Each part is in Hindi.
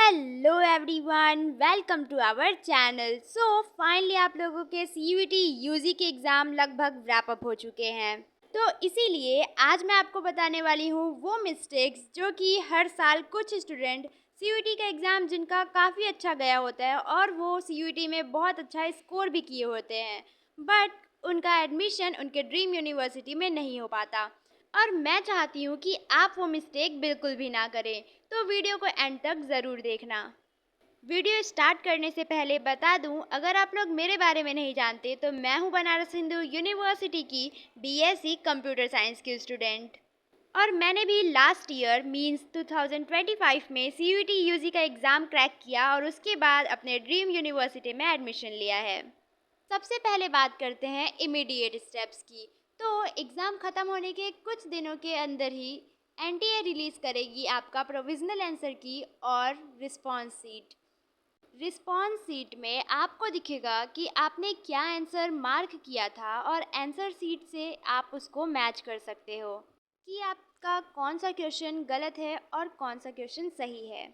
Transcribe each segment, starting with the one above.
Hello everyone, welcome to our channel. So finally आप लोगों के सीयूईटी यूजी के एग्ज़ाम लगभग रैप अप हो चुके हैं। तो इसीलिए आज मैं आपको बताने वाली हूँ वो मिस्टेक्स जो कि हर साल कुछ स्टूडेंट सीयूईटी का एग्ज़ाम जिनका काफ़ी अच्छा गया होता है और वो सीयूईटी में बहुत अच्छा स्कोर भी किए होते हैं, बट उनका एडमिशन उनके ड्रीम यूनिवर्सिटी में नहीं हो पाता। और मैं चाहती हूँ कि आप वो मिस्टेक बिल्कुल भी ना करें, तो वीडियो को एंड तक ज़रूर देखना। वीडियो स्टार्ट करने से पहले बता दूं, अगर आप लोग मेरे बारे में नहीं जानते तो मैं हूं बनारस हिंदू यूनिवर्सिटी की बीएससी कंप्यूटर साइंस की स्टूडेंट। और मैंने भी लास्ट ईयर मींस 2025 में सीयूईटी यूजी का एग्ज़ाम क्रैक किया और उसके बाद अपने ड्रीम यूनिवर्सिटी में एडमिशन लिया है। सबसे पहले बात करते हैं इमीडिएट स्टेप्स की। तो एग्ज़ाम ख़त्म होने के कुछ दिनों के अंदर ही एनटीए रिलीज़ करेगी आपका प्रोविज़नल आंसर की और रिस्पॉन्स सीट। रिस्पॉन्स सीट में आपको दिखेगा कि आपने क्या आंसर मार्क किया था और आंसर सीट से आप उसको मैच कर सकते हो कि आपका कौन सा क्वेश्चन गलत है और कौन सा क्वेश्चन सही है।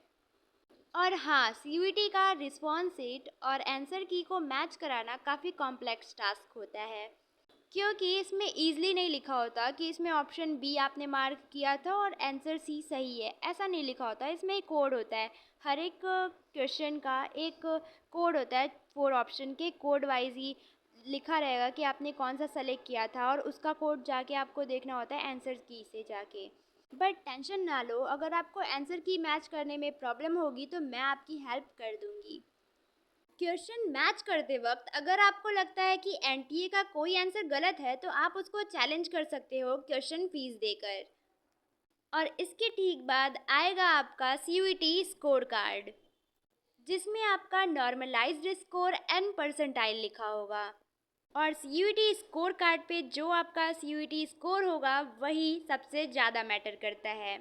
और हाँ, सीयूईटी का रिस्पॉन्स सीट और आंसर की को मैच कराना काफ़ी कॉम्प्लेक्स टास्क होता है, क्योंकि इसमें ईज़िली नहीं लिखा होता कि इसमें ऑप्शन बी आपने मार्क किया था और आंसर सी सही है, ऐसा नहीं लिखा होता। इसमें एक कोड होता है, हर एक क्वेश्चन का एक कोड होता है, 4 ऑप्शन के कोड वाइज ही लिखा रहेगा कि आपने कौन सा सेलेक्ट किया था और उसका कोड जाके आपको देखना होता है आंसर की से जाके। बट टेंशन ना लो, अगर आपको आंसर की मैच करने में प्रॉब्लम होगी तो मैं आपकी हेल्प कर दूंगी। क्वेश्चन मैच करते वक्त अगर आपको लगता है कि एनटीए का कोई आंसर गलत है तो आप उसको चैलेंज कर सकते हो क्वेश्चन फीस देकर। और इसके ठीक बाद आएगा आपका सीयूईटी स्कोर कार्ड, जिसमें आपका नॉर्मलाइज्ड स्कोर एन परसेंटाइल लिखा होगा। और सीयूईटी स्कोर कार्ड पे जो आपका सीयूईटी स्कोर होगा वही सबसे ज़्यादा मैटर करता है।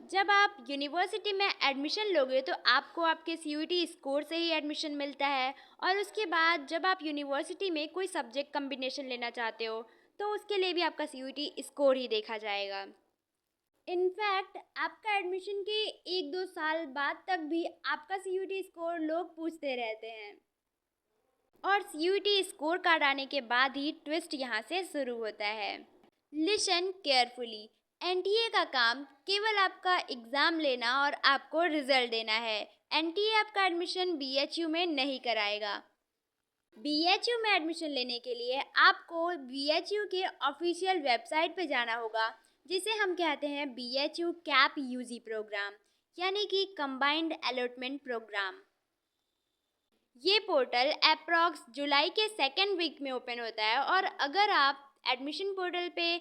जब आप यूनिवर्सिटी में एडमिशन लोगे तो आपको आपके सीयूईटी स्कोर से ही एडमिशन मिलता है। और उसके बाद जब आप यूनिवर्सिटी में कोई सब्जेक्ट कम्बिनेशन लेना चाहते हो तो उसके लिए भी आपका सीयूईटी स्कोर ही देखा जाएगा। इनफैक्ट आपका एडमिशन के 1-2 साल बाद तक भी आपका सीयूईटी स्कोर लोग पूछते रहते हैं। और सीयूईटी स्कोर कार्ड आने के बाद ही ट्विस्ट यहाँ से शुरू होता है। लिसन केयरफुली, एनटीए का काम केवल आपका एग्ज़ाम लेना और आपको रिजल्ट देना है। एनटीए आपका एडमिशन बीएचयू में नहीं कराएगा। बीएचयू में एडमिशन लेने के लिए आपको बीएचयू के ऑफिशियल वेबसाइट पे जाना होगा, जिसे हम कहते हैं बीएचयू कैप यूजी प्रोग्राम, यानी कि कंबाइंड अलॉटमेंट प्रोग्राम। ये पोर्टल अप्रॉक्स जुलाई के सेकेंड वीक में ओपन होता है। और अगर आप एडमिशन पोर्टल पे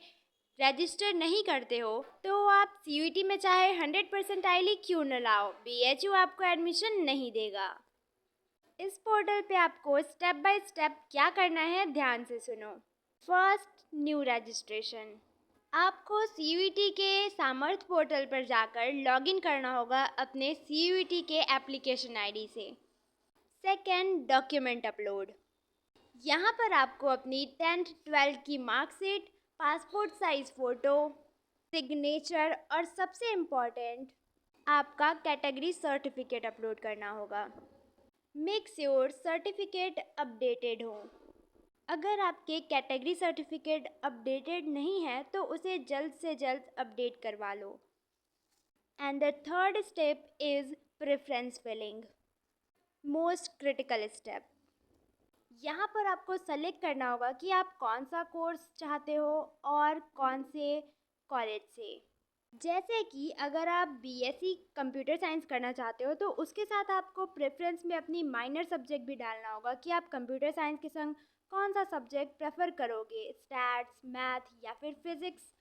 रजिस्टर नहीं करते हो तो आप सीयूईटी में चाहे 100% आईली क्यों न लाओ, बीएचयू आपको एडमिशन नहीं देगा। इस पोर्टल पे आपको स्टेप बाय स्टेप क्या करना है ध्यान से सुनो। First, new registration. आपको सीयूईटी के सामर्थ पोर्टल पर जाकर लॉगिन करना होगा अपने सीयूईटी के एप्लीकेशन आईडी से। Second, document upload. यहाँ पर आपको अपनी 10th 12th की marksheet, passport size photo, signature और सबसे इम्पॉर्टेंट आपका कैटेगरी सर्टिफिकेट अपलोड करना होगा। मेक श्योर सर्टिफिकेट अपडेटेड हो। अगर आपके कैटेगरी सर्टिफिकेट अपडेटेड नहीं है तो उसे जल्द से जल्द अपडेट करवा लो। And the third step is preference filling, most critical step. यहाँ पर आपको सेलेक्ट करना होगा कि आप कौन सा कोर्स चाहते हो और कौन से कॉलेज से। जैसे कि अगर आप बीएससी कंप्यूटर साइंस करना चाहते हो तो उसके साथ आपको प्रेफरेंस में अपनी माइनर सब्जेक्ट भी डालना होगा कि आप कंप्यूटर साइंस के संग कौन सा सब्जेक्ट प्रेफर करोगे, स्टैट्स, मैथ या फिर फिज़िक्स।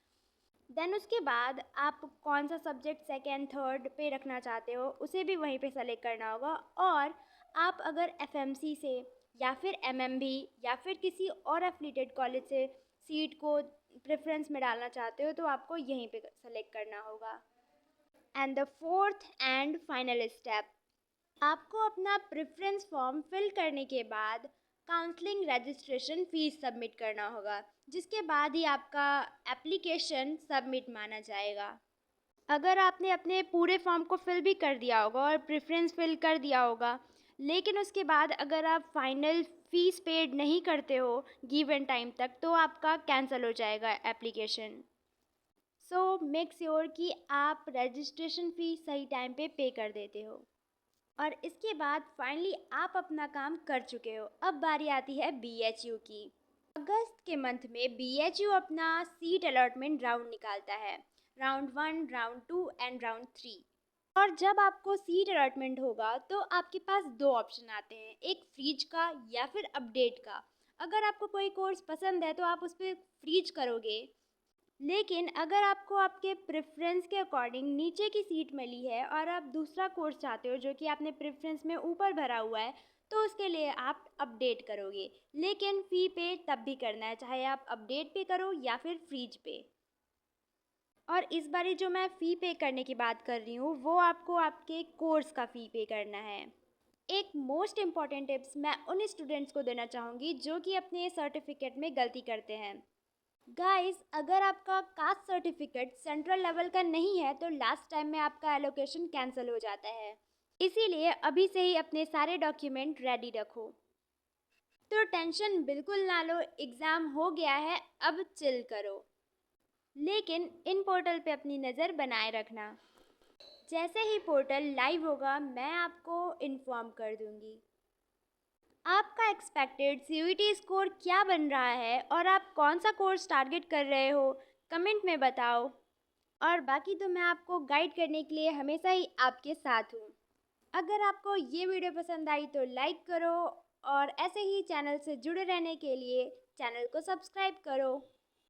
देन उसके बाद आप कौन सा सब्जेक्ट सेकेंड थर्ड पे रखना चाहते हो उसे भी वहीं पे सेलेक्ट करना होगा। और आप अगर एफएमसी से या फिर एमएमबी या फिर किसी और एफिलिएटेड कॉलेज से सीट को प्रेफरेंस में डालना चाहते हो तो आपको यहीं पे सेलेक्ट करना होगा। And the fourth and final step, आपको अपना प्रेफरेंस फॉर्म फिल करने के बाद काउंसलिंग रजिस्ट्रेशन फ़ीस सबमिट करना होगा, जिसके बाद ही आपका एप्लीकेशन सबमिट माना जाएगा। अगर आपने अपने पूरे फॉर्म को फिल भी कर दिया होगा और प्रेफरेंस फिल कर दिया होगा, लेकिन उसके बाद अगर आप फाइनल फीस पेड नहीं करते हो गिवन टाइम तक, तो आपका कैंसिल हो जाएगा एप्लीकेशन। सो मेक श्योर कि आप रजिस्ट्रेशन फ़ी सही टाइम पे कर देते हो। और इसके बाद फाइनली आप अपना काम कर चुके हो। अब बारी आती है BHU की। अगस्त के मंथ में BHU अपना सीट अलॉटमेंट राउंड निकालता है, राउंड 1, राउंड 2 एंड राउंड 3। और जब आपको सीट अलॉटमेंट होगा तो आपके पास दो ऑप्शन आते हैं, एक फ्रीज का या फिर अपडेट का। अगर आपको कोई कोर्स पसंद है तो आप उस पर फ्रीज करोगे, लेकिन अगर आपको आपके प्रेफरेंस के अकॉर्डिंग नीचे की सीट मिली है और आप दूसरा कोर्स चाहते हो जो कि आपने प्रेफरेंस में ऊपर भरा हुआ है, तो उसके लिए आप अपडेट करोगे। लेकिन फ़ी पे तब भी करना है, चाहे आप अपडेट पे करो या फिर फ्रीज पे। और इस बारी जो मैं फ़ी पे करने की बात कर रही हूँ वो आपको आपके कोर्स का फ़ी पे करना है। एक मोस्ट इम्पॉर्टेंट टिप्स मैं उन स्टूडेंट्स को देना चाहूँगी जो कि अपने सर्टिफिकेट में गलती करते हैं। गाइस, अगर आपका कास्ट सर्टिफिकेट सेंट्रल लेवल का नहीं है तो लास्ट टाइम में आपका एलोकेशन कैंसिल हो जाता है। इसीलिए अभी से ही अपने सारे डॉक्यूमेंट रेडी रखो। तो टेंशन बिल्कुल ना लो, एग्ज़ाम हो गया है, अब चिल करो। लेकिन इन पोर्टल पे अपनी नज़र बनाए रखना। जैसे ही पोर्टल लाइव होगा मैं आपको इन्फॉर्म कर दूंगी। आपका एक्सपेक्टेड CUET स्कोर क्या बन रहा है और आप कौन सा कोर्स टारगेट कर रहे हो, कमेंट में बताओ। और बाकी तो मैं आपको गाइड करने के लिए हमेशा ही आपके साथ हूँ। अगर आपको ये वीडियो पसंद आई तो लाइक करो और ऐसे ही चैनल से जुड़े रहने के लिए चैनल को सब्सक्राइब करो।